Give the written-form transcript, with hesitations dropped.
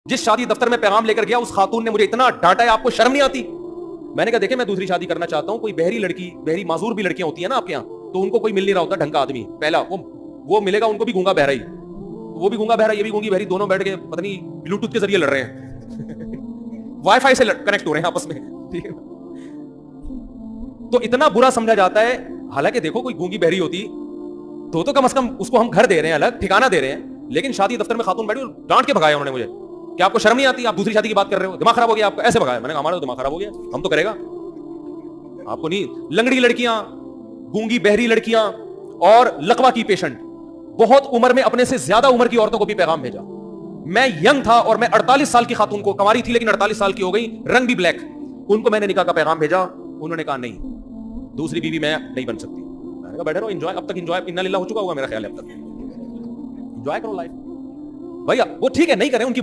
जिस शादी दफ्तर में पैगाम लेकर गया उस खातून ने मुझे इतना डांटा है, आपको शर्म नहीं आती? मैंने कहा देखे, मैं दूसरी शादी करना चाहता हूं, कोई बहरी लड़की, बहरी माजूर भी लड़कियां होती है ना आपके यहाँ, तो उनको कोई मिल नहीं रहा होता ढंग का आदमी, पहला वो मिलेगा उनको भी गूंगा बहरा ही, वो भी गूंगा बहरा, ये भी गूंगी बहरी, दोनों बैठ के पता नहीं ब्लूटूथ के जरिए लड़ रहे हैं वाईफाई से कनेक्ट हो रहे हैं आपस में, ठीक है। तो इतना बुरा समझा जाता है। हालांकि देखो, कोई गूंगी बहरी होती तो कम से कम उसको हम घर दे रहे हैं, अलग ठिकाना दे रहे हैं, लेकिन शादी दफ्तर में खातून बैठी और डांट के भगाया उन्होंने मुझे। क्या आपको शर्म नहीं आती? आप दूसरी शादी की बात कर रहे हो, दिमाग खराब हो गया आपका? ऐसे भगाया। मैंने कहा हमारा तो दिमाग खराब हो गया, हम तो करेगा, आपको नहीं। लंगड़ी लड़कियां, गूंगी बहरी लड़कियां और लकवा की पेशेंट, बहुत उम्र में अपने से ज्यादा उम्र की औरतों को भी पैगाम भेजा। मैं यंग था और मैं 48 साल की खातून को, कंवारी थी लेकिन 48 साल की हो गई, रंग भी ब्लैक, उनको मैंने निकाह का पैगाम भेजा। उन्होंने कहा नहीं, दूसरी बीवी मैं नहीं बन सकती। मैंने कहा बैठे रहो, एंजॉय, अब तक एंजॉय इन्ना लिल्लाह हो चुका होगा मेरा ख्याल है, अब तक एंजॉय करो लाइफ। भैया वो ठीक है, नहीं करें, उनकी